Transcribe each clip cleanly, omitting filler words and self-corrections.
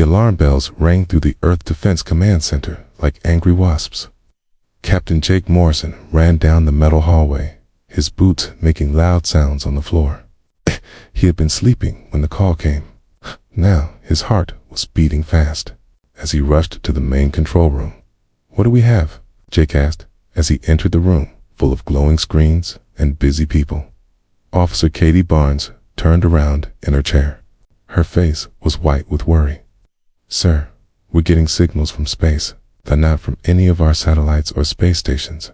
The alarm bells rang through the Earth Defense Command Center like angry wasps. Captain Jake Morrison ran down the metal hallway, his boots making loud sounds on the floor. He had been sleeping when the call came. Now his heart was beating fast as he rushed to the main control room. "What do we have?" Jake asked as he entered the room full of glowing screens and busy people. Officer Katie Barnes turned around in her chair. Her face was white with worry. "Sir, we're getting signals from space. They're not from any of our satellites or space stations."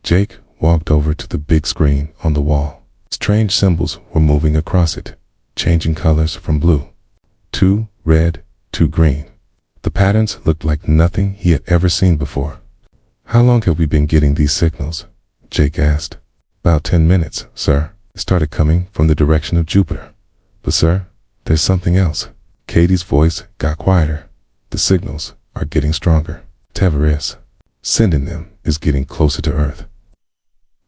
Jake walked over to the big screen on the wall. Strange symbols were moving across it, changing colors from blue to red to green. The patterns looked like nothing he had ever seen before. "How long have we been getting these signals?" Jake asked. "About 10 minutes, sir. It started coming from the direction of Jupiter. But sir, there's something else." Katie's voice got quieter. "The signals are getting stronger. Whatever is sending them is getting closer to Earth."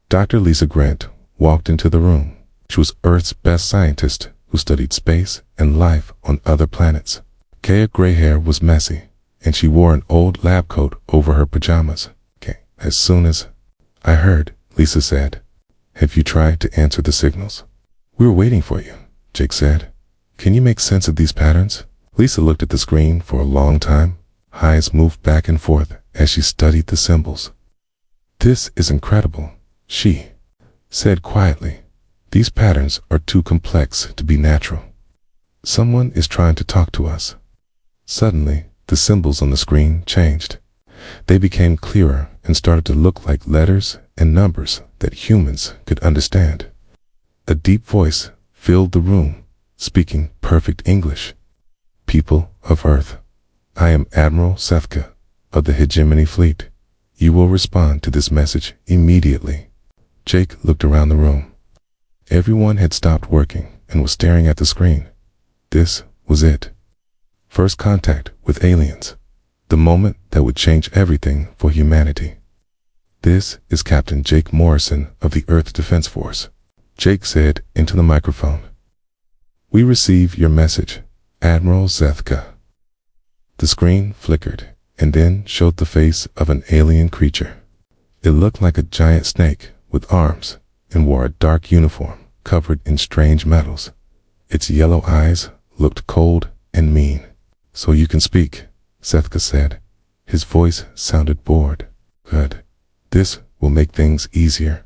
Dr. Lisa Grant walked into the room. She was Earth's best scientist who studied space and life on other planets. Kaya's gray hair was messy, and she wore an old lab coat over her pajamas. "As soon as I heard," Lisa said. "Have you tried to answer the signals?" "We were waiting for you," Jake said. "Can you make sense of these patterns?" Lisa looked at the screen for a long time. Eyes moved back and forth as she studied the symbols. "This is incredible," she said quietly. "These patterns are too complex to be natural. Someone is trying to talk to us." Suddenly, the symbols on the screen changed. They became clearer and started to look like letters and numbers that humans could understand. A deep voice filled the room, speaking perfect English. "People of Earth, I am Admiral Sethka of the Hegemony Fleet. You will respond to this message immediately." Jake looked around the room. Everyone had stopped working and was staring at the screen. This was it. First contact with aliens. The moment that would change everything for humanity. "This is Captain Jake Morrison of the Earth Defense Force," Jake said into the microphone. "We receive your message, Admiral Sethka." The screen flickered and then showed the face of an alien creature. It looked like a giant snake with arms and wore a dark uniform covered in strange metals. Its yellow eyes looked cold and mean. "So you can speak," Sethka said. His voice sounded bored. "Good. This will make things easier.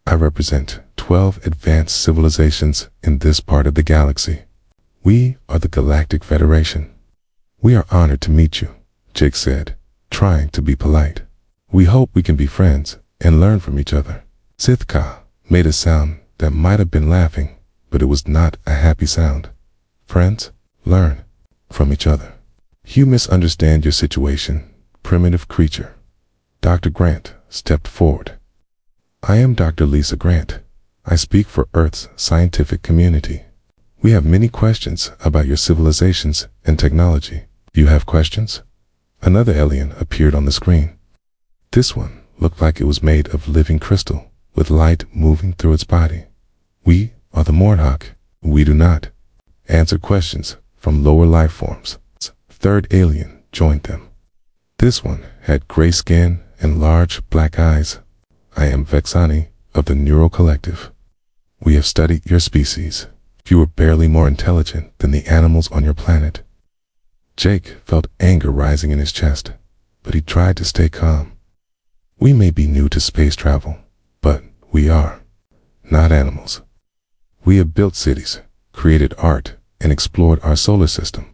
I represent 12 advanced civilizations in this part of the galaxy. We are the Galactic Federation." "We are honored to meet you," Jake said, trying to be polite. "We hope we can be friends and learn from each other." Sethka made a sound that might have been laughing, but it was not a happy sound. "Friends, learn from each other. You misunderstand your situation, primitive creature." Dr. Grant stepped forward. "I am Dr. Lisa Grant. I speak for Earth's scientific community. We have many questions about your civilizations and technology." "You have questions?" Another alien appeared on the screen. This one looked like it was made of living crystal, with light moving through its body. "We are the Mordhawk. We do not answer questions from lower life forms." Third alien joined them. This one had gray skin and large black eyes. "I am Vexani of the Neural Collective. We have studied your species. You are barely more intelligent than the animals on your planet." Jake felt anger rising in his chest, but he tried to stay calm. "We may be new to space travel, but we are not animals. We have built cities, created art, and explored our solar system."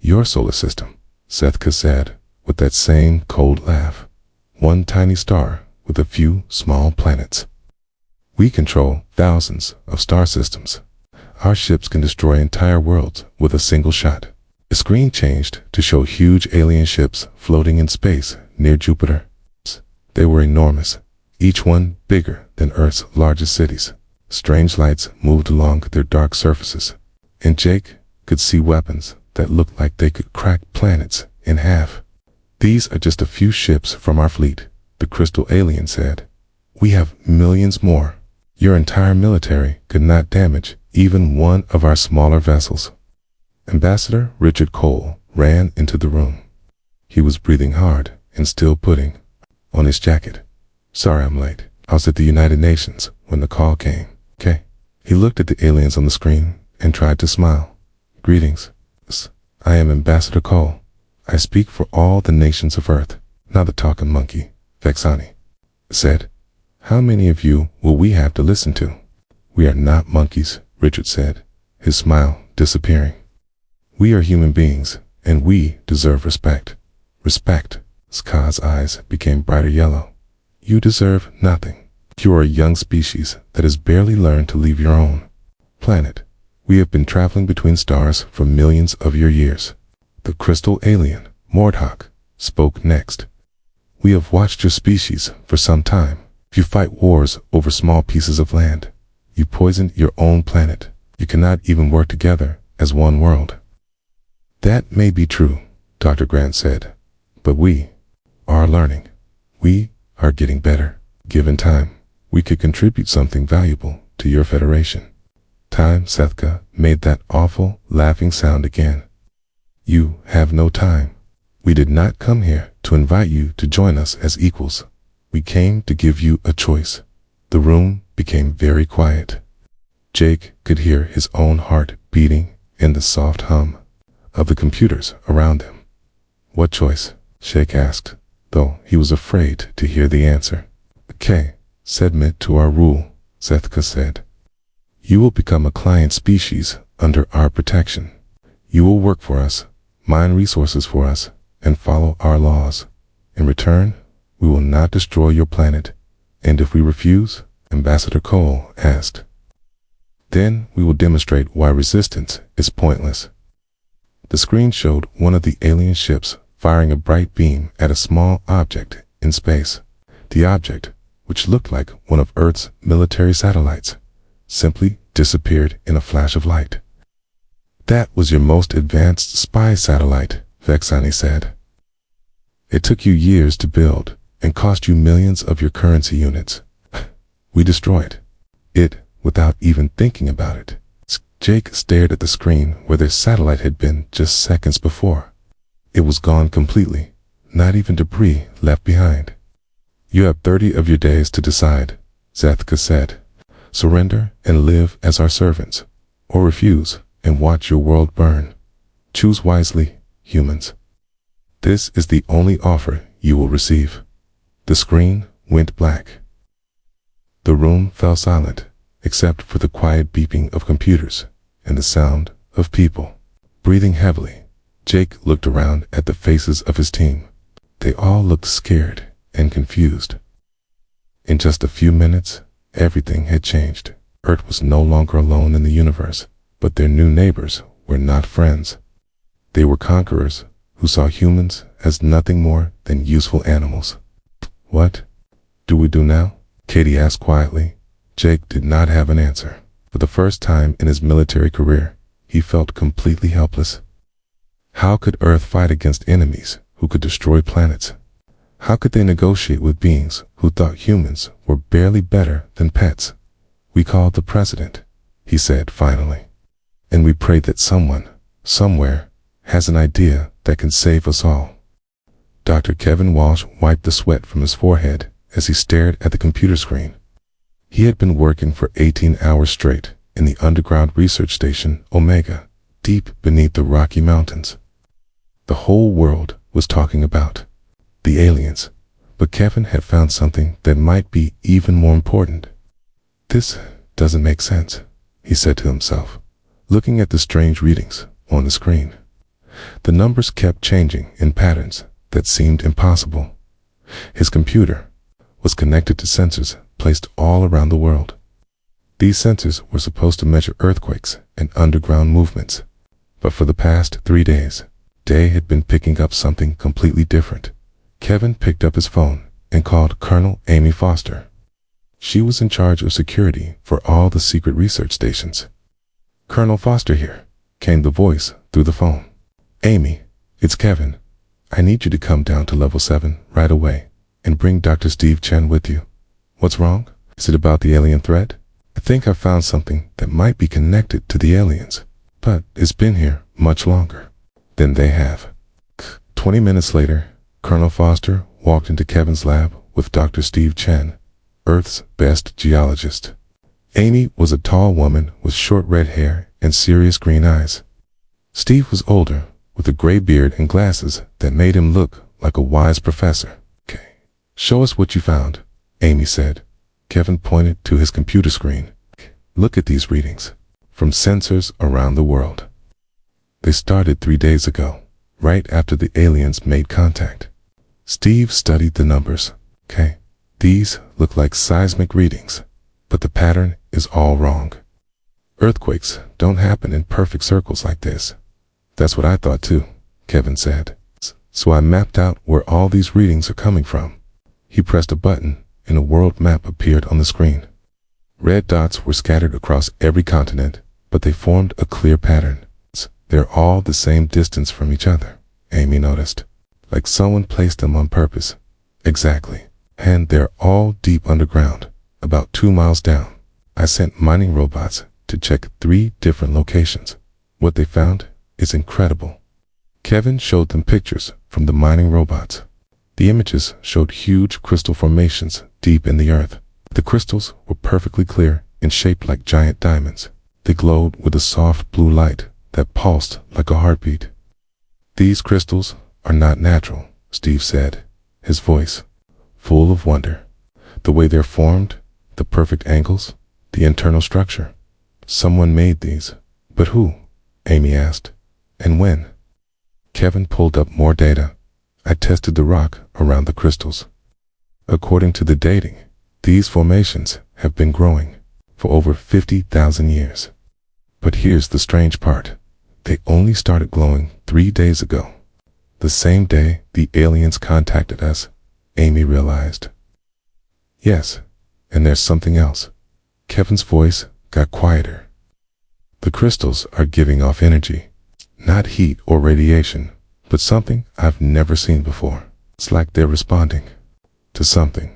"Your solar system," Sethka said with that same cold laugh. "One tiny star with a few small planets. We control thousands of star systems. Our ships can destroy entire worlds with a single shot." The screen changed to show huge alien ships floating in space near Jupiter. They were enormous, each one bigger than Earth's largest cities. Strange lights moved along their dark surfaces, and Jake could see weapons that looked like they could crack planets in half. "These are just a few ships from our fleet," the crystal alien said. "We have millions more. Your entire military could not damage even one of our smaller vessels." Ambassador Richard Cole ran into the room. He was breathing hard and still putting on his jacket. "Sorry I'm late. I was at the United Nations when the call came." "Okay." He looked at the aliens on the screen and tried to smile. "Greetings. I am Ambassador Cole. I speak for all the nations of Earth." "Now the talking monkey," Vexani said. "How many of you will we have to listen to?" "We are not monkeys," Richard said, his smile disappearing. "We are human beings, and we deserve respect." "Respect?" Ska's eyes became brighter yellow. "You deserve nothing. You are a young species that has barely learned to leave your own planet. We have been traveling between stars for millions of your years." The crystal alien, Mordhak, spoke next. "We have watched your species for some time. You fight wars over small pieces of land. You poisoned your own planet. You cannot even work together as one world." "That may be true," Dr. Grant said, "but we are learning. We are getting better. Given time, we could contribute something valuable to your Federation." "Time," Sethka made that awful laughing sound again. "You have no time. We did not come here to invite you to join us as equals. We came to give you a choice." The room became very quiet. Jake could hear his own heart beating in the soft hum of the computers around him. "What choice?" Jake asked, though he was afraid to hear the answer. "Okay, submit to our rule," Sethka said. "You will become a client species under our protection. You will work for us, mine resources for us, and follow our laws. In return, we will not destroy your planet, and if we refuse," Ambassador Cole asked, "then we will demonstrate why resistance is pointless." The screen showed one of the alien ships firing a bright beam at a small object in space. The object, which looked like one of Earth's military satellites, simply disappeared in a flash of light. "That was your most advanced spy satellite," Vexani said. "It took you years to build and cost you millions of your currency units. We destroyed it without even thinking about it." Jake stared at the screen where their satellite had been just seconds before. It was gone completely, not even debris left behind. "You have 30 of your days to decide," Zethka said. "Surrender and live as our servants, or refuse and watch your world burn. Choose wisely, humans. This is the only offer you will receive." The screen went black. The room fell silent, except for the quiet beeping of computers and the sound of people breathing heavily. Jake looked around at the faces of his team. They all looked scared and confused. In just a few minutes, everything had changed. Earth was no longer alone in the universe, but their new neighbors were not friends. They were conquerors who saw humans as nothing more than useful animals. "What do we do now?" Katie asked quietly. Jake did not have an answer. For the first time in his military career, he felt completely helpless. How could Earth fight against enemies who could destroy planets? How could they negotiate with beings who thought humans were barely better than pets? "We called the president," he said finally, "and we prayed that someone, somewhere, has an idea that can save us all." Dr. Kevin Walsh wiped the sweat from his forehead as he stared at the computer screen. He had been working for 18 hours straight in the underground research station Omega, deep beneath the Rocky Mountains. The whole world was talking about the aliens, but Kevin had found something that might be even more important. "This doesn't make sense," he said to himself, looking at the strange readings on the screen. The numbers kept changing in patterns that seemed impossible. His computer was connected to sensors placed all around the world. These sensors were supposed to measure earthquakes and underground movements, but for the past 3 days, Day had been picking up something completely different. Kevin picked up his phone and called Colonel Amy Foster. She was in charge of security for all the secret research stations. "Colonel Foster here," came the voice through the phone. "Amy, it's Kevin. I need you to come down to level 7 right away and bring Dr. Steve Chen with you." "What's wrong? Is it about the alien threat?" "I think I found something that might be connected to the aliens, but it's been here much longer." than they have. 20 minutes later, Colonel Foster walked into Kevin's lab with Dr. Steve Chen, Earth's best geologist. Amy was a tall woman with short red hair and serious green eyes. Steve was older, with a gray beard and glasses that made him look like a wise professor. "Okay, show us what you found," Amy said. Kevin pointed to his computer screen. "Look at these readings from sensors around the world. They started 3 days ago, right after the aliens made contact." Steve studied the numbers. "Okay, these look like seismic readings, but the pattern is all wrong. Earthquakes don't happen in perfect circles like this." "That's what I thought too," Kevin said. "So I mapped out where all these readings are coming from." He pressed a button and a world map appeared on the screen. Red dots were scattered across every continent, but they formed a clear pattern. "They're all the same distance from each other," Amy noticed. "Like someone placed them on purpose." "Exactly. And they're all deep underground, about 2 miles down. I sent mining robots to check 3 different locations. What they found is incredible." Kevin showed them pictures from the mining robots. The images showed huge crystal formations deep in the earth. The crystals were perfectly clear and shaped like giant diamonds. They glowed with a soft blue light that pulsed like a heartbeat. "These crystals are not natural," Steve said, his voice full of wonder. "The way they're formed, the perfect angles, the internal structure. Someone made these. But who?" Amy asked. "And when?" Kevin pulled up more data. "I tested the rock around the crystals. According to the dating, these formations have been growing for over 50,000 years. But here's the strange part. They only started glowing 3 days ago. The same day the aliens contacted us," Amy realized. "Yes, and there's something else." Kevin's voice got quieter. "The crystals are giving off energy. Not heat or radiation, but something I've never seen before. It's like they're responding to something."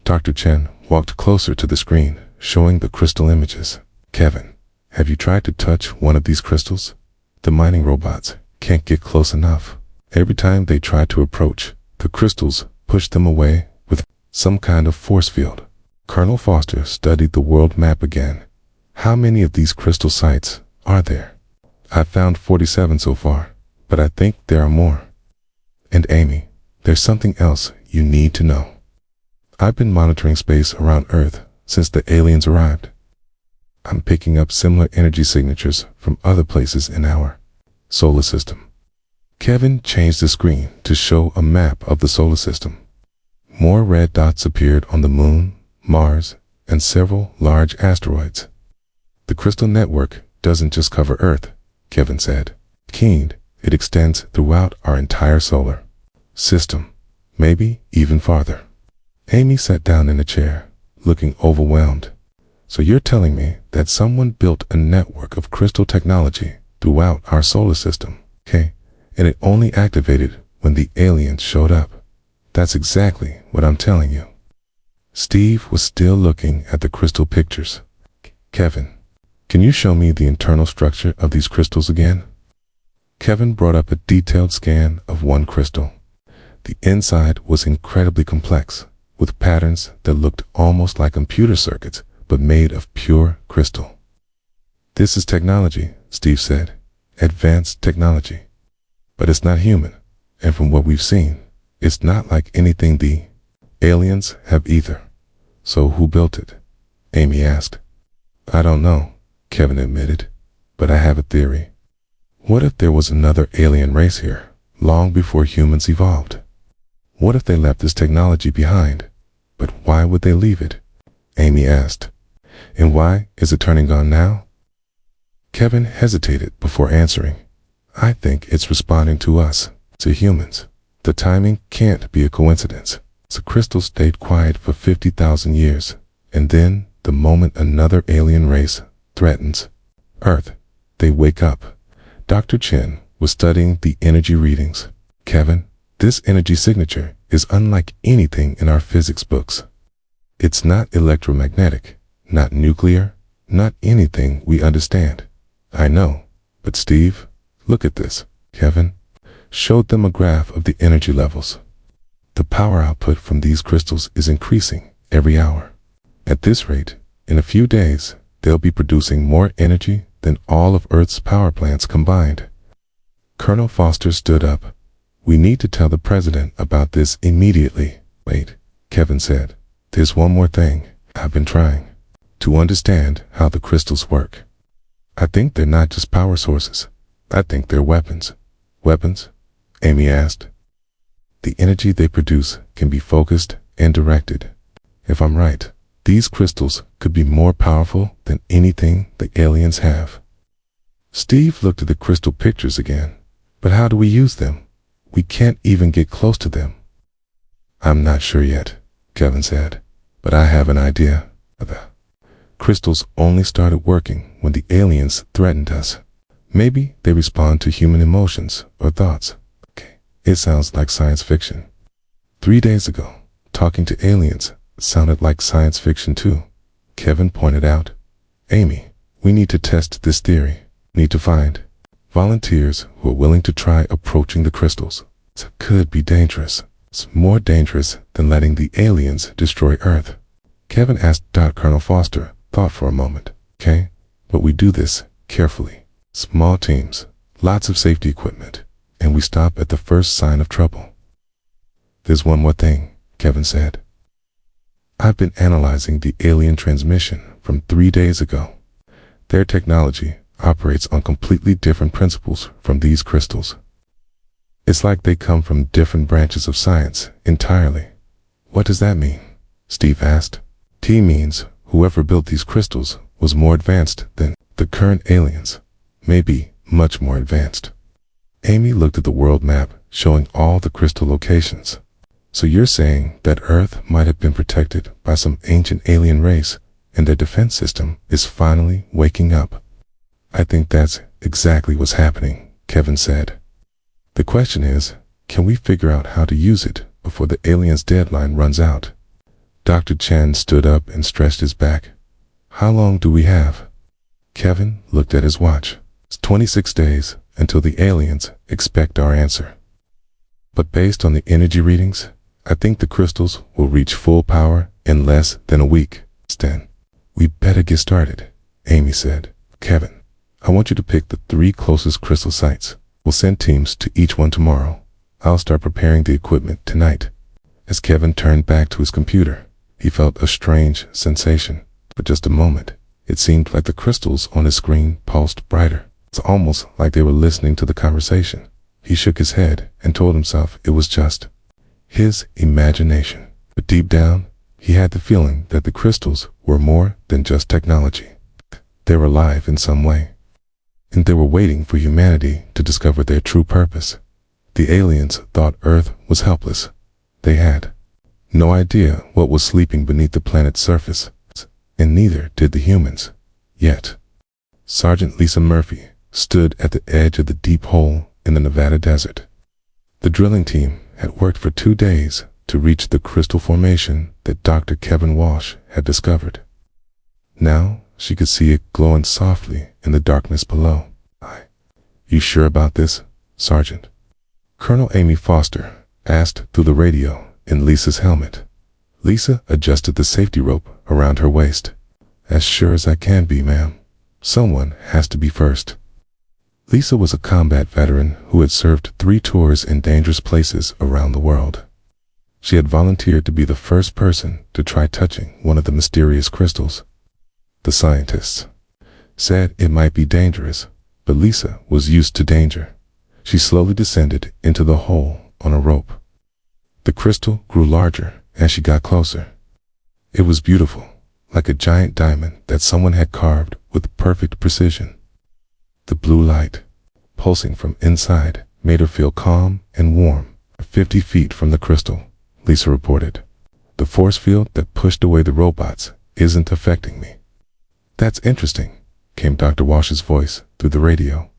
Dr. Chen walked closer to the screen, showing the crystal images. "Kevin, have you tried to touch one of these crystals? The mining robots can't get close enough. Every time they try to approach, the crystals push them away with some kind of force field." Colonel Foster studied the world map again. "How many of these crystal sites are there?" "I found 47 so far, but I think there are more." "And Amy, there's something else you need to know. I've been monitoring space around Earth since the aliens arrived. I'm picking up similar energy signatures from other places in our solar system." Kevin changed the screen to show a map of the solar system. More red dots appeared on the Moon, Mars, and several large asteroids. "The crystal network doesn't just cover Earth," Kevin said. "Keen, it extends throughout our entire solar system, maybe even farther." Amy sat down in a chair, looking overwhelmed. "So you're telling me that someone built a network of crystal technology throughout our solar system, okay? And it only activated when the aliens showed up." "That's exactly what I'm telling you." Steve was still looking at the crystal pictures. "Kevin, can you show me the internal structure of these crystals again?" Kevin brought up a detailed scan of one crystal. The inside was incredibly complex, with patterns that looked almost like computer circuits, but made of pure crystal. "This is technology," Steve said. "Advanced technology. But it's not human, and from what we've seen, it's not like anything the aliens have either." "So who built it?" Amy asked. "I don't know," Kevin admitted, "but I have a theory. What if there was another alien race here, long before humans evolved? What if they left this technology behind? But why would they leave it?" Amy asked. "And why is it turning on now?" Kevin hesitated before answering. "I think it's responding to us, to humans. The timing can't be a coincidence. The crystal stayed quiet for 50,000 years, and then, the moment another alien race threatens Earth, they wake up." Dr. Chen was studying the energy readings. "Kevin, this energy signature is unlike anything in our physics books. It's not electromagnetic, not nuclear, not anything we understand." "I know, but Steve, look at this." Kevin showed them a graph of the energy levels. The power output from these crystals is increasing every hour. At this rate, in a few days, they'll be producing more energy than all of Earth's power plants combined. Colonel Foster stood up. We need to tell the president about this immediately. Wait, Kevin said. There's one more thing. I've been trying to understand how the crystals work. I think they're not just power sources. I think they're weapons. Weapons? Amy asked. The energy they produce can be focused and directed. If I'm right, these crystals could be more powerful than anything the aliens have. Steve looked at the crystal pictures again. But how do we use them? We can't even get close to them. I'm not sure yet, Kevin said, but I have an idea. The crystals only started working when the aliens threatened us. Maybe they respond to human emotions or thoughts. Okay, it sounds like science fiction. 3 days ago, talking to aliens sounded like science fiction too, Kevin pointed out. Amy, we need to test this theory. Need to find volunteers who are willing to try approaching the crystals. It could be dangerous. It's more dangerous than letting the aliens destroy Earth. Kevin asked. Colonel Foster thought for a moment. Okay, but we do this carefully. Small teams, lots of safety equipment, and we stop at the first sign of trouble. There's one more thing, Kevin said. I've been analyzing the alien transmission from 3 days ago. Their technology operates on completely different principles from these crystals. It's like they come from different branches of science entirely. What does that mean? Steve asked. T means whoever built these crystals was more advanced than the current aliens, maybe much more advanced. Amy looked at the world map showing all the crystal locations. So you're saying that Earth might have been protected by some ancient alien race and their defense system is finally waking up. I think that's exactly what's happening, Kevin said. The question is, can we figure out how to use it before the aliens' deadline runs out? Dr. Chen stood up and stretched his back. How long do we have? Kevin looked at his watch. It's 26 days until the aliens expect our answer. But based on the energy readings, I think the crystals will reach full power in less than a week. Then, we better get started, Amy said. Kevin, I want you to pick the 3 closest crystal sites. We'll send teams to each one tomorrow. I'll start preparing the equipment tonight. As Kevin turned back to his computer, he felt a strange sensation. For just a moment, it seemed like the crystals on his screen pulsed brighter. It's almost like they were listening to the conversation. He shook his head and told himself it was just his imagination. But deep down, he had the feeling that the crystals were more than just technology. They were alive in some way. And they were waiting for humanity to discover their true purpose. The aliens thought Earth was helpless. They had no idea what was sleeping beneath the planet's surface, and neither did the humans. Yet, Sergeant Lisa Murphy stood at the edge of the deep hole in the Nevada desert. The drilling team had worked for 2 days to reach the crystal formation that Dr. Kevin Walsh had discovered. Now, she could see it glowing softly in the darkness below. You sure about this, Sergeant? Colonel Amy Foster asked through the radio in Lisa's helmet. Lisa adjusted the safety rope around her waist. As sure as I can be, ma'am. Someone has to be first. Lisa was a combat veteran who had served 3 tours in dangerous places around the world. She had volunteered to be the first person to try touching one of the mysterious crystals. The scientists said it might be dangerous, but Lisa was used to danger. She slowly descended into the hole on a rope. The crystal grew larger as she got closer. It was beautiful, like a giant diamond that someone had carved with perfect precision. The blue light, pulsing from inside, made her feel calm and warm. 50 feet from the crystal, Lisa reported. The force field that pushed away the robots isn't affecting me. That's interesting, came Dr. Walsh's voice through the radio.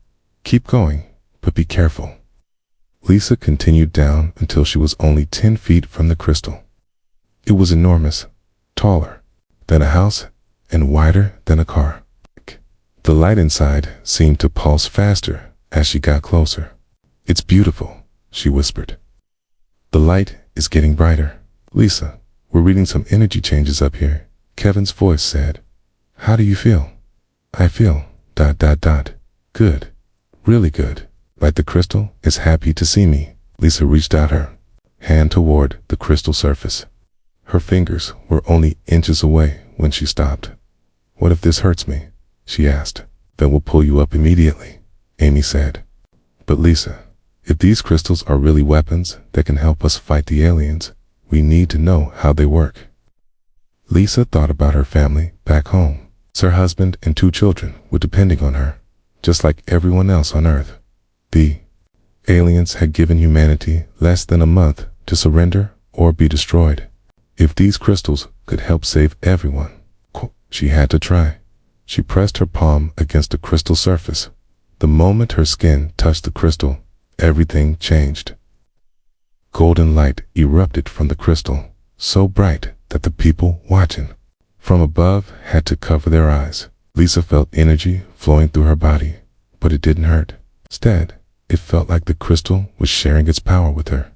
Keep going, but be careful. Lisa continued down until she was only 10 feet from the crystal. It was enormous, taller than a house and wider than a car. The light inside seemed to pulse faster as she got closer. It's beautiful, she whispered. The light is getting brighter. Lisa, we're reading some energy changes up here, Kevin's voice said. How do you feel? I feel, ... Good. Really good. Like the crystal is happy to see me. Lisa reached out her hand toward the crystal surface. Her fingers were only inches away when she stopped. What if this hurts me? She asked. Then we'll pull you up immediately, Amy said. But Lisa, if these crystals are really weapons that can help us fight the aliens, we need to know how they work. Lisa thought about her family back home. Her husband and 2 children were depending on her, just like everyone else on Earth. The aliens had given humanity less than a month to surrender or be destroyed. If these crystals could help save everyone, she had to try. She pressed her palm against the crystal surface. The moment her skin touched the crystal, everything changed. Golden light erupted from the crystal, so bright that the people watching from above had to cover their eyes. Lisa felt energy flowing through her body, but it didn't hurt. Instead, it felt like the crystal was sharing its power with her.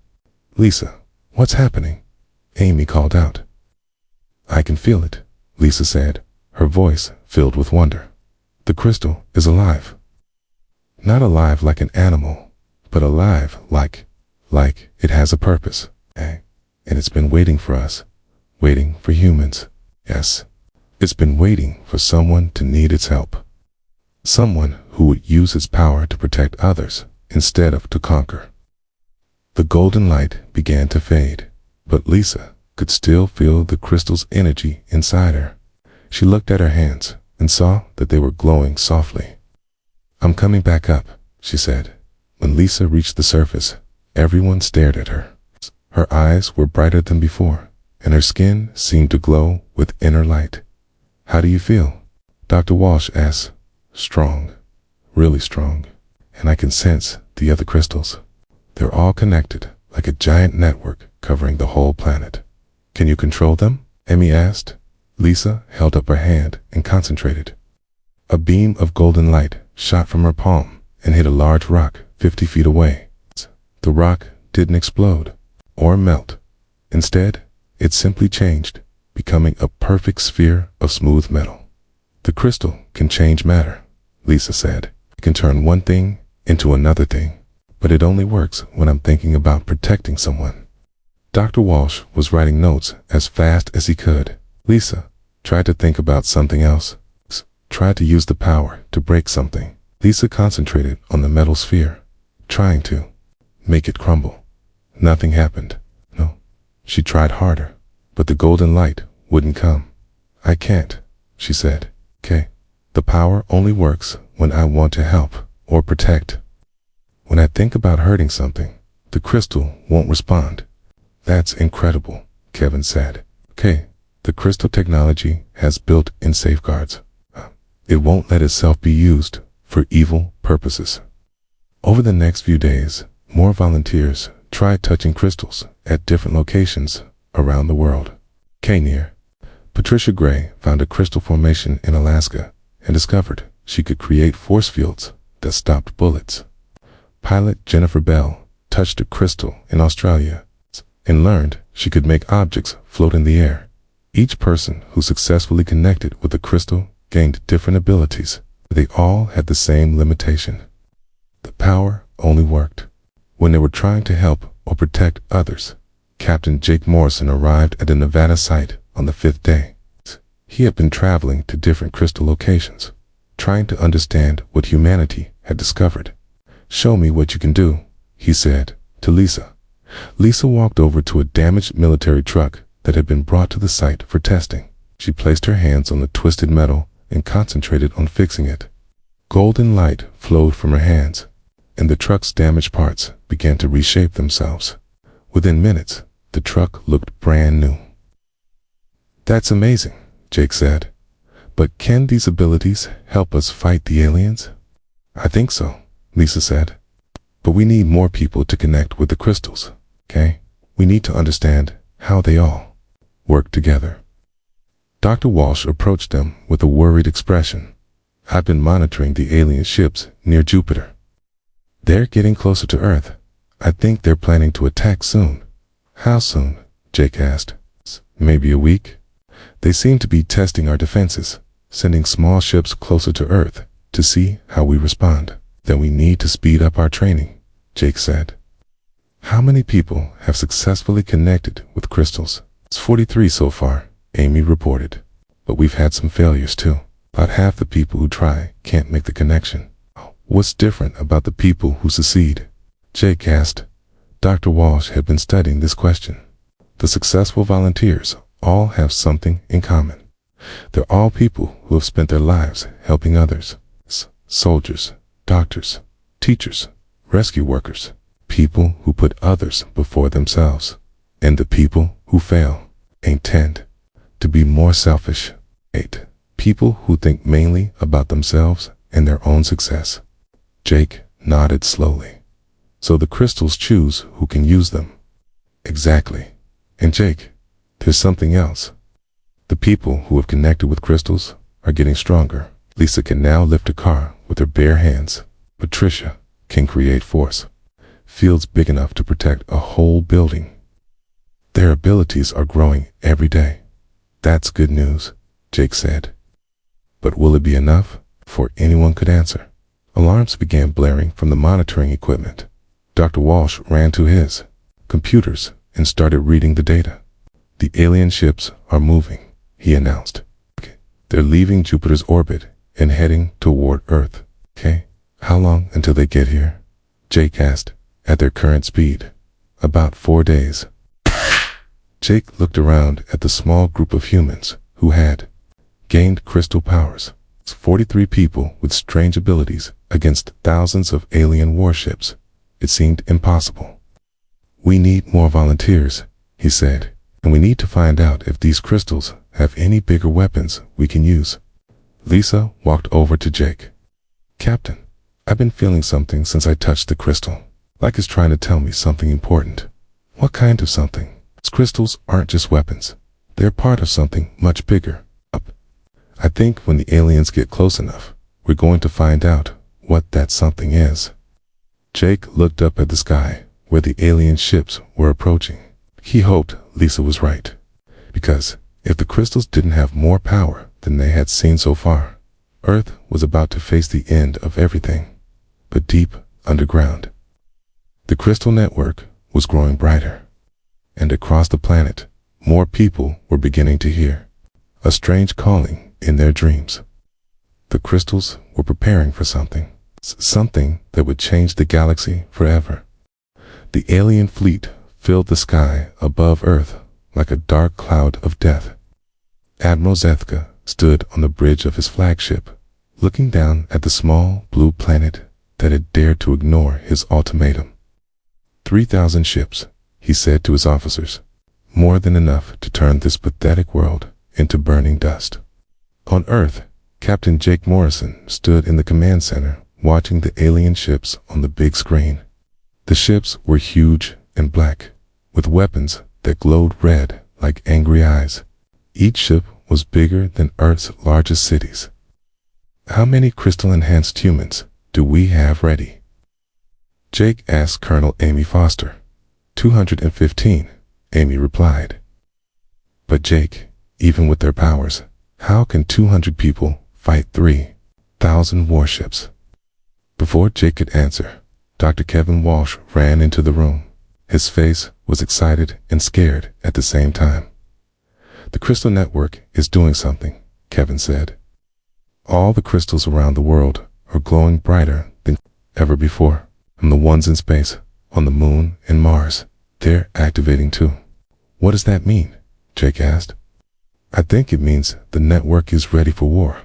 Lisa, what's happening? Amy called out. I can feel it, Lisa said, her voice filled with wonder. The crystal is alive. Not alive like an animal, but alive like it has a purpose. And it's been waiting for us, waiting for humans. Yes, it's been waiting for someone to need its help. Someone who would use its power to protect others instead of to conquer. The golden light began to fade, but Lisa could still feel the crystal's energy inside her. She looked at her hands and saw that they were glowing softly. I'm coming back up, she said. When Lisa reached the surface, everyone stared at her. Her eyes were brighter than before, and her skin seemed to glow with inner light. How do you feel? Dr. Walsh asked. Strong, really strong, and I can sense the other crystals. They're all connected, like a giant network covering the whole planet. Can you control them? Amy asked. Lisa held up her hand and concentrated. A beam of golden light shot from her palm and hit a large rock 50 feet away. The rock didn't explode or melt. Instead, it simply changed, becoming a perfect sphere of smooth metal. The crystal can change matter, Lisa said. It can turn one thing into another thing, but it only works when I'm thinking about protecting someone. Dr. Walsh was writing notes as fast as he could. Lisa tried to think about something else, tried to use the power to break something. Lisa concentrated on the metal sphere, trying to make it crumble. Nothing happened. No. She tried harder, but the golden light wouldn't come. I can't, she said. Okay. The power only works when I want to help or protect. When I think about hurting something, the crystal won't respond. That's incredible, Kevin said. Okay. The crystal technology has built-in safeguards. It won't let itself be used for evil purposes. Over the next few days, more volunteers tried touching crystals at different locations around the world. Near Patricia Gray found a crystal formation in Alaska and discovered she could create force fields that stopped bullets. Pilot Jennifer Bell touched a crystal in Australia and learned she could make objects float in the air. Each person who successfully connected with the crystal gained different abilities, but they all had the same limitation. The power only worked when they were trying to help or protect others. Captain Jake Morrison arrived at the Nevada site on the 5th day. He had been traveling to different crystal locations, trying to understand what humanity had discovered. Show me what you can do, he said to Lisa. Lisa walked over to a damaged military truck that had been brought to the site for testing. She placed her hands on the twisted metal and concentrated on fixing it. Golden light flowed from her hands, and the truck's damaged parts began to reshape themselves. Within minutes, the truck looked brand new. That's amazing, Jake said. But can these abilities help us fight the aliens? I think so, Lisa said. But we need more people to connect with the crystals, okay? We need to understand how they all work together. Dr. Walsh approached them with a worried expression. I've been monitoring the alien ships near Jupiter. They're getting closer to Earth. I think they're planning to attack soon. How soon? Jake asked. Maybe a week? They seem to be testing our defenses, sending small ships closer to Earth to see how we respond. Then we need to speed up our training, Jake said. How many people have successfully connected with crystals? It's 43 so far, Amy reported. But we've had some failures too. About half the people who try can't make the connection. What's different about the people who succeed? Jake asked. Dr. Walsh had been studying this question. The successful volunteers all have something in common. They're all people who have spent their lives helping others. Soldiers, doctors, teachers, rescue workers, people who put others before themselves. And the people who fail and tend to be more selfish. 8. People who think mainly about themselves and their own success. Jake nodded slowly. So the crystals choose who can use them. Exactly. And Jake, there's something else. The people who have connected with crystals are getting stronger. Lisa can now lift a car with her bare hands. Patricia can create force fields big enough to protect a whole building. Their abilities are growing every day. That's good news, Jake said. But will it be enough? Before anyone could answer, alarms began blaring from the monitoring equipment. Dr. Walsh ran to his computers and started reading the data. The alien ships are moving, he announced. They're leaving Jupiter's orbit and heading toward Earth. Okay, how long until they get here? Jake asked. At their current speed, about 4 days. Jake looked around at the small group of humans who had gained crystal powers. 43 people with strange abilities against thousands of alien warships. It seemed impossible. We need more volunteers, he said, and we need to find out if these crystals have any bigger weapons we can use. Lisa walked over to Jake. Captain, I've been feeling something since I touched the crystal. Like it's trying to tell me something important. What kind of something? Crystals aren't just weapons. They're part of something much bigger. I think when the aliens get close enough, we're going to find out what that something is. Jake looked up at the sky where the alien ships were approaching. He hoped Lisa was right, because if the crystals didn't have more power than they had seen so far, Earth was about to face the end of everything, but deep underground. The crystal network was growing brighter, and across the planet, more people were beginning to hear a strange calling in their dreams. The crystals were preparing for something, something that would change the galaxy forever. The alien fleet filled the sky above Earth like a dark cloud of death. Admiral Zethka stood on the bridge of his flagship, looking down at the small blue planet that had dared to ignore his ultimatum. 3,000 ships, he said to his officers, more than enough to turn this pathetic world into burning dust. On Earth, Captain Jake Morrison stood in the command center watching the alien ships on the big screen. The ships were huge and black, with weapons that glowed red like angry eyes. Each ship was bigger than Earth's largest cities. How many crystal-enhanced humans do we have ready? Jake asked Colonel Amy Foster. 215, Amy replied. But Jake, even with their powers, how can 200 people fight 3,000 warships? Before Jake could answer, Dr. Kevin Walsh ran into the room. His face was excited and scared at the same time. The crystal network is doing something, Kevin said. All the crystals around the world are glowing brighter than ever before. And the ones in space, on the moon and Mars, they're activating too. What does that mean? Jake asked. I think it means the network is ready for war.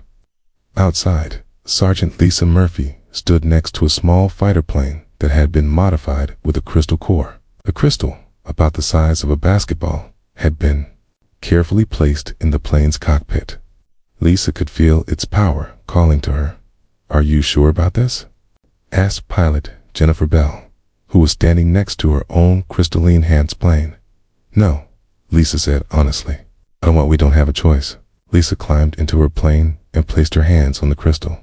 Outside, Sergeant Lisa Murphy stood next to a small fighter plane that had been modified with a crystal core. A crystal, about the size of a basketball, had been carefully placed in the plane's cockpit. Lisa could feel its power calling to her. Are you sure about this? Asked pilot Jennifer Bell, who was standing next to her own crystalline-enhanced plane. No, Lisa said honestly. We don't have a choice. Lisa climbed into her plane and placed her hands on the crystal.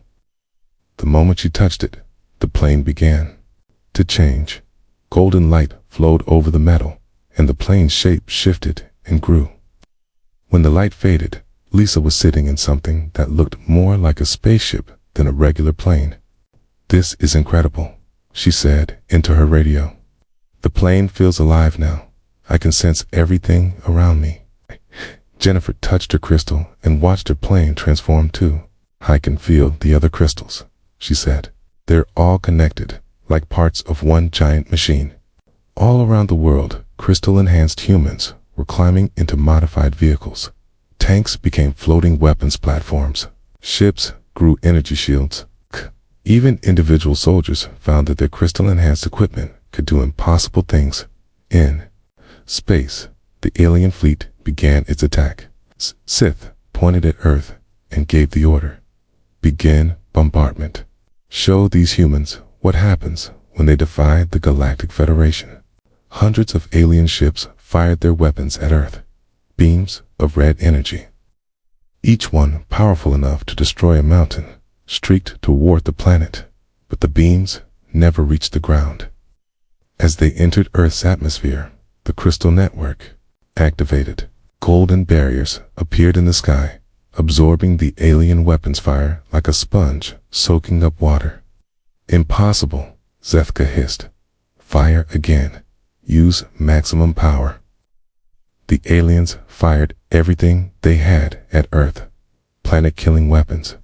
The moment she touched it, the plane began. to change. Golden light flowed over the metal, and the plane's shape shifted and grew. When the light faded, Lisa was sitting in something that looked more like a spaceship than a regular plane. "This is incredible," she said into her radio. "The plane feels alive now. I can sense everything around me." Jennifer touched her crystal and watched her plane transform too. "I can feel the other crystals," she said. "They're all connected, like parts of one giant machine." All around the world, crystal-enhanced humans were climbing into modified vehicles. Tanks became floating weapons platforms. Ships grew energy shields. Even individual soldiers found that their crystal-enhanced equipment could do impossible things. In space, the alien fleet began its attack. Sith pointed at Earth and gave the order: "Begin bombardment. Show these humans what happens when they defy the Galactic Federation." Hundreds of alien ships fired their weapons at Earth, beams of red energy, each one powerful enough to destroy a mountain, streaked toward the planet, but the beams never reached the ground. As they entered Earth's atmosphere, the crystal network activated. Golden barriers appeared in the sky, absorbing the alien weapons fire like a sponge soaking up water. "Impossible," Zethka hissed. "Fire again. Use maximum power." The aliens fired everything they had at Earth. Planet-killing weapons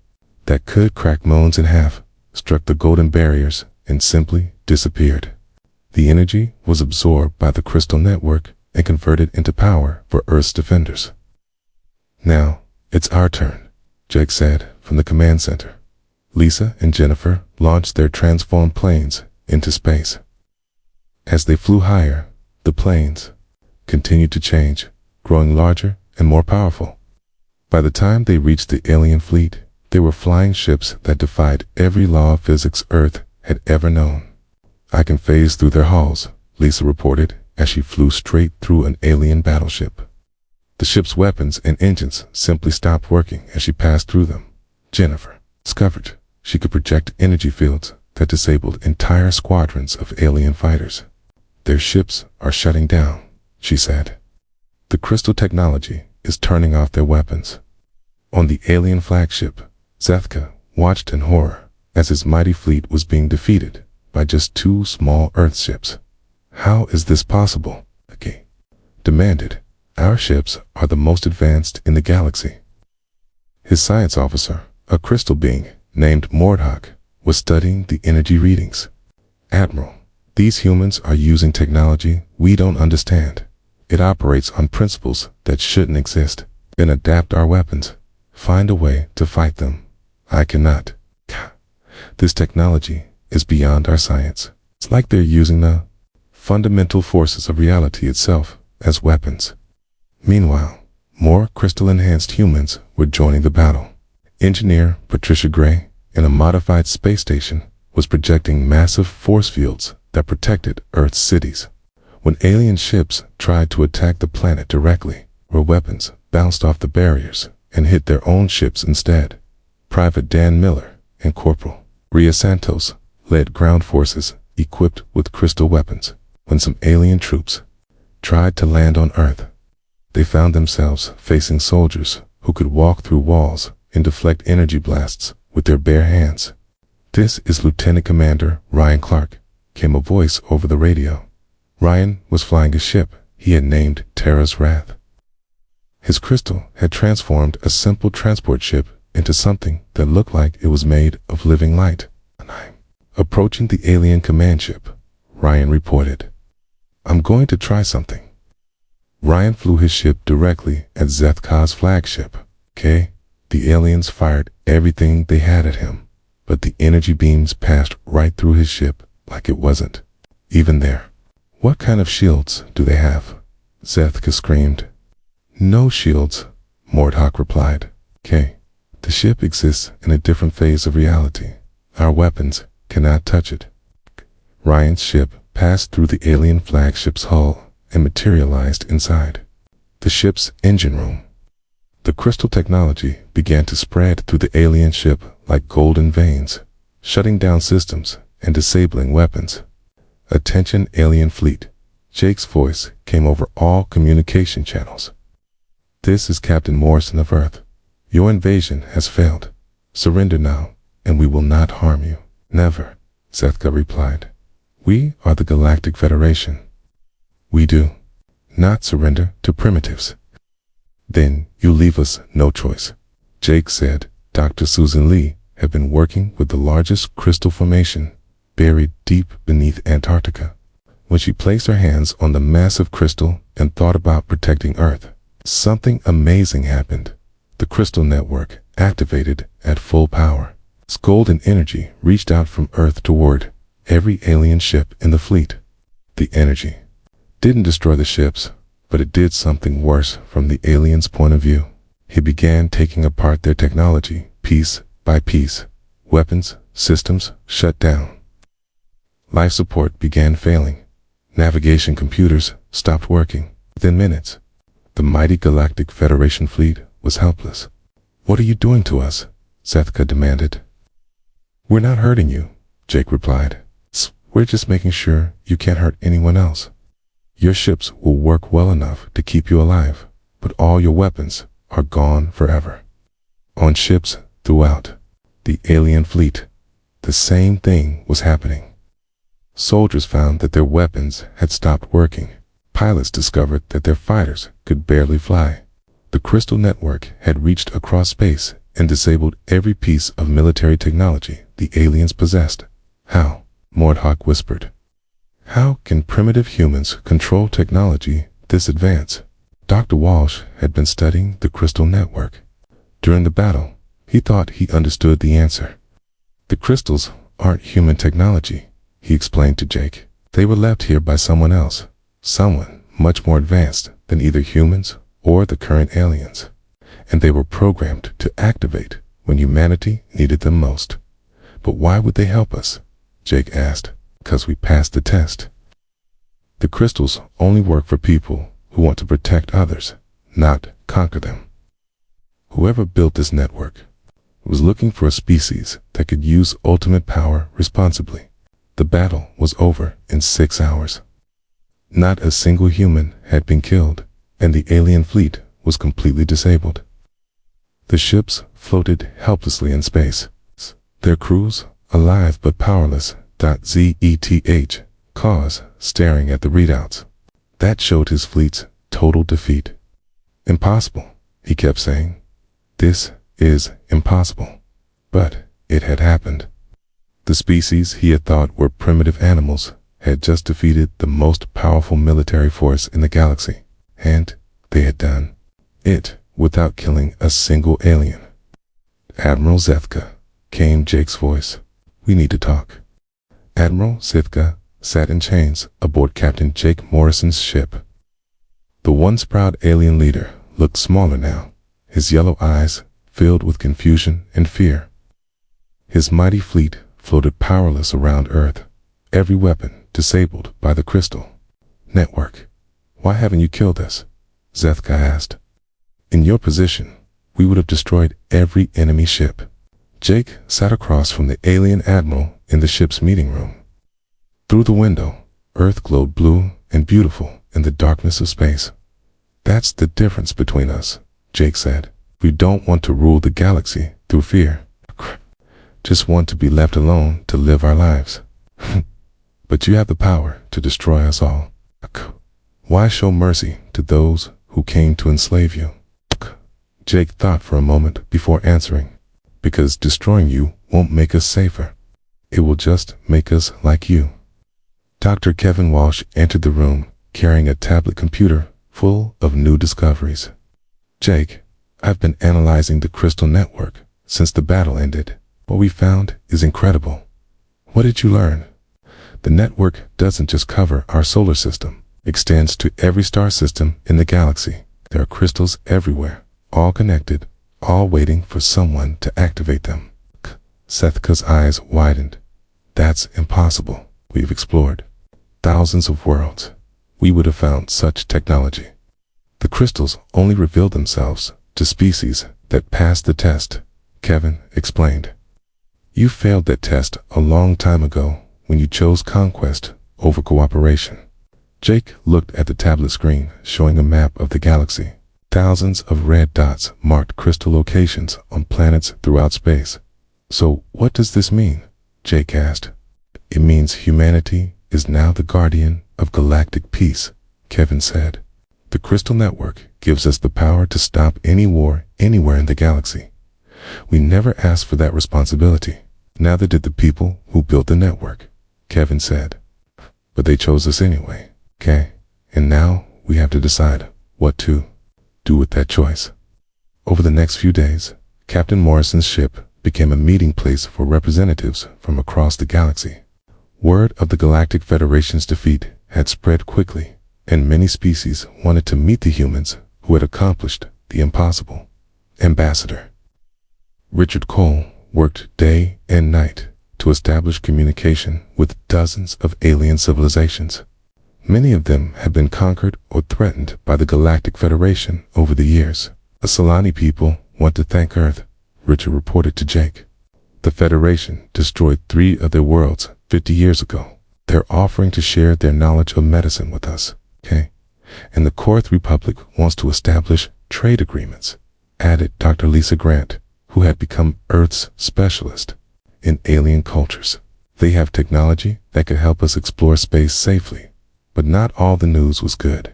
that could crack moons in half struck the golden barriers and simply disappeared. The energy was absorbed by the crystal network and converted into power for Earth's defenders. "Now, it's our turn," Jake said from the command center. Lisa and Jennifer launched their transformed planes into space. As they flew higher, the planes continued to change, growing larger and more powerful. By the time they reached the alien fleet, they were flying ships that defied every law of physics Earth had ever known. "I can phase through their hulls," Lisa reported as she flew straight through an alien battleship. The ship's weapons and engines simply stopped working as she passed through them. Jennifer discovered she could project energy fields that disabled entire squadrons of alien fighters. "Their ships are shutting down," she said. "The crystal technology is turning off their weapons." On the alien flagship, Zethka watched in horror as his mighty fleet was being defeated by just 2 small Earth ships. "How is this possible?" He demanded. "Our ships are the most advanced in the galaxy." His science officer, a crystal being named Mordhak, was studying the energy readings. "Admiral, these humans are using technology we don't understand. It operates on principles that shouldn't exist. Then adapt our weapons. Find a way to fight them. I cannot. This technology is beyond our science. It's like they're using the fundamental forces of reality itself as weapons." Meanwhile, more crystal-enhanced humans were joining the battle. Engineer Patricia Gray, in a modified space station, was projecting massive force fields that protected Earth's cities. When alien ships tried to attack the planet directly, her weapons bounced off the barriers and hit their own ships instead. Private Dan Miller and Corporal Rhea Santos led ground forces equipped with crystal weapons. When some alien troops tried to land on Earth, they found themselves facing soldiers who could walk through walls and deflect energy blasts with their bare hands. "This is Lieutenant Commander Ryan Clark," came a voice over the radio. Ryan was flying a ship he had named Terra's Wrath. His crystal had transformed a simple transport ship into something that looked like it was made of living light. Approaching the alien command ship, Ryan reported, "I'm going to try something." Ryan flew his ship directly at Zethka's flagship. The aliens fired everything they had at him, but the energy beams passed right through his ship like it wasn't even there. "What kind of shields do they have?" Zethka screamed. "No shields," Mordhak replied. "The ship exists in a different phase of reality. Our weapons cannot touch it." Ryan's ship passed through the alien flagship's hull and materialized inside the ship's engine room. The crystal technology began to spread through the alien ship like golden veins, shutting down systems and disabling weapons. Attention alien fleet. Jake's voice came over all communication channels. This is Captain Morrison of Earth. Your invasion has failed. Surrender now, and we will not harm you. Never, Zethka replied. We are the Galactic Federation. We do not surrender to primitives. Then you leave us no choice. Jake said Dr. Susan Lee had been working with the largest crystal formation buried deep beneath Antarctica. When she placed her hands on the massive crystal and thought about protecting Earth, something amazing happened. The crystal network activated at full power. Golden energy reached out from Earth toward every alien ship in the fleet. The energy didn't destroy the ships, but it did something worse from the aliens' point of view. It began taking apart their technology, piece by piece. Weapons, systems shut down. Life support began failing. Navigation computers stopped working. Within minutes, the mighty Galactic Federation fleet was helpless. What are you doing to us? Zethka demanded. We're not hurting you, Jake replied. We're just making sure you can't hurt anyone else. Your ships will work well enough to keep you alive, but all your weapons are gone forever. On ships throughout the alien fleet, the same thing was happening. Soldiers found that their weapons had stopped working. Pilots discovered that their fighters could barely fly. The crystal network had reached across space and disabled every piece of military technology the aliens possessed. How? Mordhawk whispered. How can primitive humans control technology this advanced? Dr. Walsh had been studying the crystal network. During the battle, he thought he understood the answer. The crystals aren't human technology, he explained to Jake. They were left here by someone else, someone much more advanced than either humans or the current aliens, and they were programmed to activate when humanity needed them most. But why would they help us? Jake asked. Because we passed the test. The crystals only work for people who want to protect others, not conquer them. Whoever built this network was looking for a species that could use ultimate power responsibly. The battle was over in 6 hours. Not a single human had been killed, and the alien fleet was completely disabled. The ships floated helplessly in space, their crews alive but powerless. ZETH, Cause staring at the readouts. That showed his fleet's total defeat. Impossible, he kept saying. This is impossible. But it had happened. The species he had thought were primitive animals had just defeated the most powerful military force in the galaxy, and they had done it without killing a single alien. Admiral Zethka, came Jake's voice. We need to talk. Admiral Zethka sat in chains aboard Captain Jake Morrison's ship. The once proud alien leader looked smaller now, his yellow eyes filled with confusion and fear. His mighty fleet floated powerless around Earth, every weapon disabled by the crystal network. Why haven't you killed us? Zethka asked. In your position, we would have destroyed every enemy ship. Jake sat across from the alien admiral in the ship's meeting room. Through the window, Earth glowed blue and beautiful in the darkness of space. That's the difference between us, Jake said. We don't want to rule the galaxy through fear. Just want to be left alone to live our lives. But you have the power to destroy us all. Why show mercy to those who came to enslave you? Jake thought for a moment before answering. Because destroying you won't make us safer. It will just make us like you. Dr. Kevin Walsh entered the room carrying a tablet computer full of new discoveries. Jake, I've been analyzing the crystal network since the battle ended. What we found is incredible. What did you learn? The network doesn't just cover our solar system. It extends to every star system in the galaxy. There are crystals everywhere, all connected, all waiting for someone to activate them. Zethka's eyes widened. That's impossible. We've explored thousands of worlds. We would have found such technology. The crystals only reveal themselves to species that pass the test, Kevin explained. You failed that test a long time ago when you chose conquest over cooperation. Jake looked at the tablet screen, showing a map of the galaxy. Thousands of red dots marked crystal locations on planets throughout space. So what does this mean? Jake asked. It means humanity is now the guardian of galactic peace, Kevin said. The Crystal Network gives us the power to stop any war anywhere in the galaxy. We never asked for that responsibility. Neither did the people who built the network, Kevin said. But they chose us anyway, okay? And now we have to decide what to do with that choice. Over the next few days, Captain Morrison's ship became a meeting place for representatives from across the galaxy. Word of the Galactic Federation's defeat had spread quickly, and many species wanted to meet the humans who had accomplished the impossible. Ambassador Richard Cole worked day and night to establish communication with dozens of alien civilizations. Many of them had been conquered or threatened by the Galactic Federation over the years. The Solani people want to thank Earth, Richard reported to Jake. The Federation destroyed 3 of their worlds 50 years ago. They're offering to share their knowledge of medicine with us, okay? And the Korth Republic wants to establish trade agreements, added Dr. Lisa Grant, who had become Earth's specialist in alien cultures. They have technology that could help us explore space safely, but not all the news was good.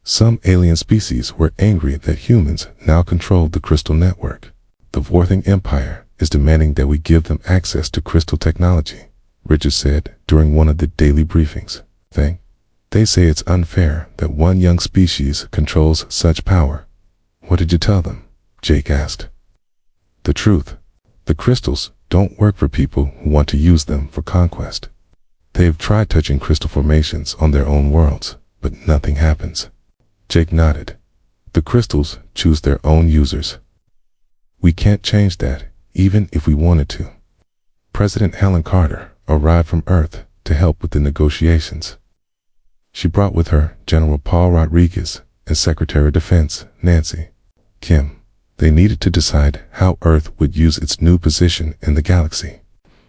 Some alien species were angry that humans now controlled the Crystal Network. The Vorthing Empire is demanding that we give them access to crystal technology, Richard said during one of the daily briefings. They say it's unfair that one young species controls such power. What did you tell them? Jake asked. The truth. The crystals don't work for people who want to use them for conquest. They have tried touching crystal formations on their own worlds, but nothing happens. Jake nodded. The crystals choose their own users. We can't change that, even if we wanted to. President Helen Carter arrived from Earth to help with the negotiations. She brought with her General Paul Rodriguez and Secretary of Defense Nancy Kim. They needed to decide how Earth would use its new position in the galaxy.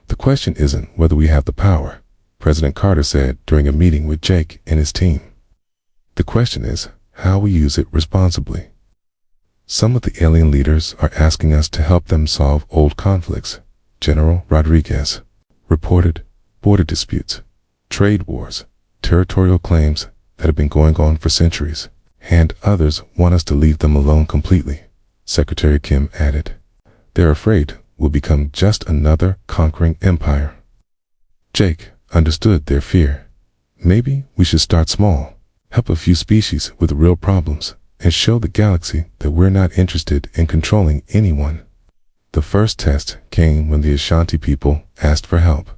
The question isn't whether we have the power, President Carter said during a meeting with Jake and his team. The question is how we use it responsibly. Some of the alien leaders are asking us to help them solve old conflicts, General Rodriguez reported. Border disputes, trade wars, territorial claims that have been going on for centuries, and others want us to leave them alone completely, Secretary Kim added. They're afraid we'll become just another conquering empire. Jake understood their fear. Maybe we should start small, help a few species with real problems, and show the galaxy that we're not interested in controlling anyone. The first test came when the Ashanti people asked for help.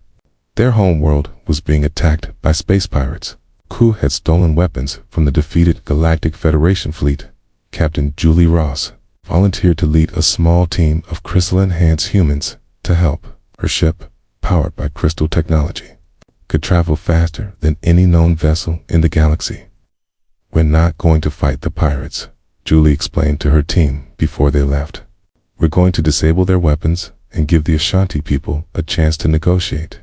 Their homeworld was being attacked by space pirates, who had stolen weapons from the defeated Galactic Federation fleet. Captain Julie Ross volunteered to lead a small team of crystal-enhanced humans to help. Her ship, powered by crystal technology, could travel faster than any known vessel in the galaxy. We're not going to fight the pirates, Julie explained to her team before they left. We're going to disable their weapons and give the Ashanti people a chance to negotiate.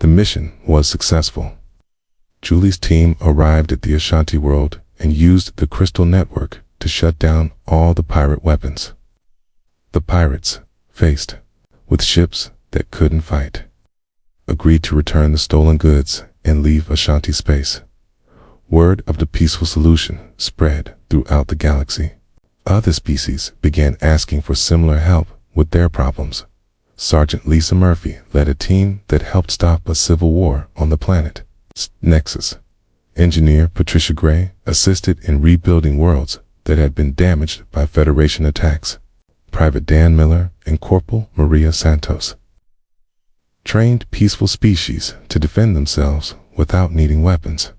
The mission was successful. Julie's team arrived at the Ashanti world and used the Crystal Network to shut down all the pirate weapons. The pirates, faced with ships that couldn't fight, agreed to return the stolen goods and leave Ashanti space. Word of the peaceful solution spread throughout the galaxy. Other species began asking for similar help with their problems. Sergeant Lisa Murphy led a team that helped stop a civil war on the planet Nexus. Engineer Patricia Gray assisted in rebuilding worlds that had been damaged by Federation attacks. Private Dan Miller and Corporal Maria Santos trained peaceful species to defend themselves without needing weapons.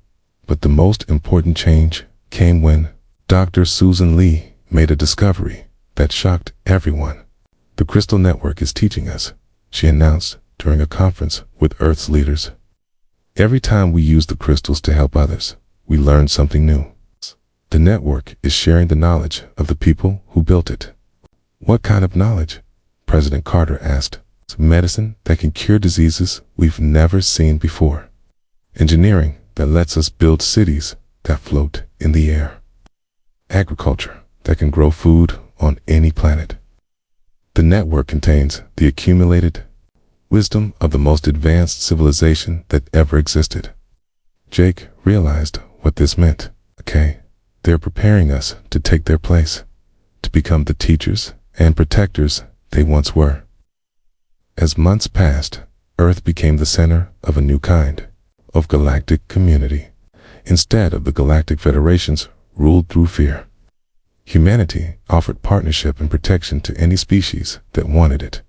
But the most important change came when Dr. Susan Lee made a discovery that shocked everyone. The Crystal Network is teaching us, she announced during a conference with Earth's leaders. Every time we use the crystals to help others, we learn something new. The network is sharing the knowledge of the people who built it. What kind of knowledge? President Carter asked. Medicine that can cure diseases we've never seen before. engineering that lets us build cities that float in the air, agriculture that can grow food on any planet. The network contains the accumulated wisdom of the most advanced civilization that ever existed. Jake realized what this meant. Okay, they're preparing us to take their place, to become the teachers and protectors they once were. As months passed, Earth became the center of a new kind of galactic community, instead of the galactic federations ruled through fear. Humanity offered partnership and protection to any species that wanted it.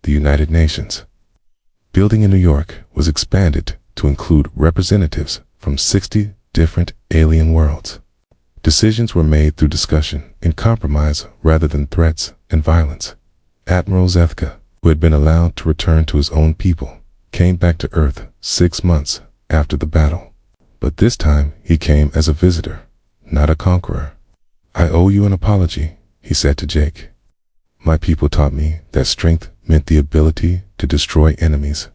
The United Nations building in New York was expanded to include representatives from 60 different alien worlds. Decisions were made through discussion and compromise rather than threats and violence. Admiral Zethka, who had been allowed to return to his own people, came back to Earth 6 months after the battle. But this time he came as a visitor, not a conqueror. "I owe you an apology," he said to Jake. "My people taught me that strength meant the ability to destroy enemies.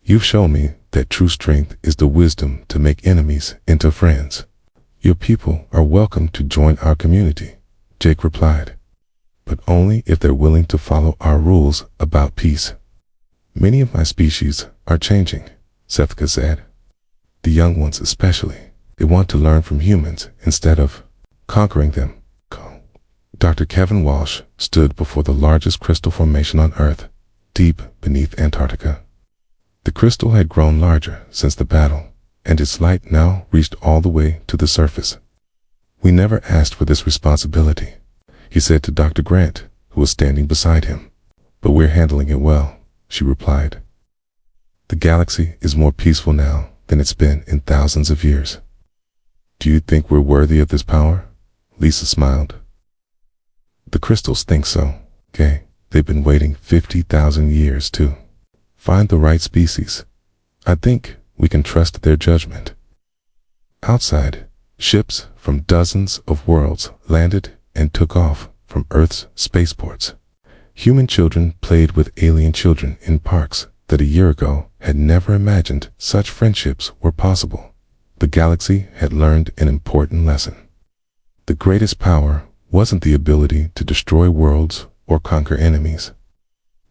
You've shown me that true strength is the wisdom to make enemies into friends. Your people are welcome to join our community," Jake replied, "but only if they're willing to follow our rules about peace." "Many of my species are changing," Sethka said. "The young ones especially. They want to learn from humans instead of conquering them." Dr. Kevin Walsh stood before the largest crystal formation on Earth, deep beneath Antarctica. The crystal had grown larger since the battle, and its light now reached all the way to the surface. "We never asked for this responsibility," he said to Dr. Grant, who was standing beside him. "But we're handling it well," she replied. "The galaxy is more peaceful now than it's been in thousands of years." "Do you think we're worthy of this power?" Lisa smiled. "The crystals think so. Okay, they've been waiting 50,000 years to find the right species. I think we can trust their judgment." Outside, ships from dozens of worlds landed and took off from Earth's spaceports. Human children played with alien children in parks that a year ago had never imagined such friendships were possible. The galaxy had learned an important lesson. The greatest power wasn't the ability to destroy worlds or conquer enemies.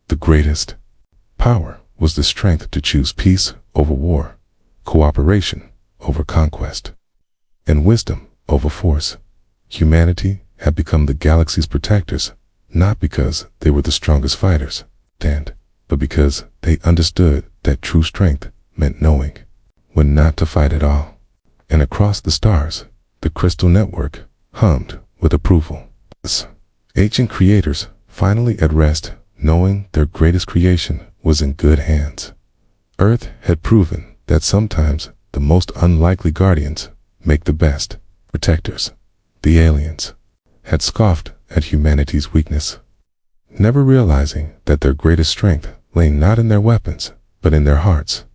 The greatest power was the strength to choose peace over war, cooperation over conquest, and wisdom over force. Humanity had become the galaxy's protectors, not because they were the strongest fighters, but because they understood that true strength meant knowing when not to fight at all. And across the stars, the crystal network hummed with approval. Ancient creators finally at rest, knowing their greatest creation was in good hands. Earth had proven that sometimes the most unlikely guardians make the best protectors. The aliens had scoffed at humanity's weakness, never realizing that their greatest strength lay not in their weapons, but in their hearts.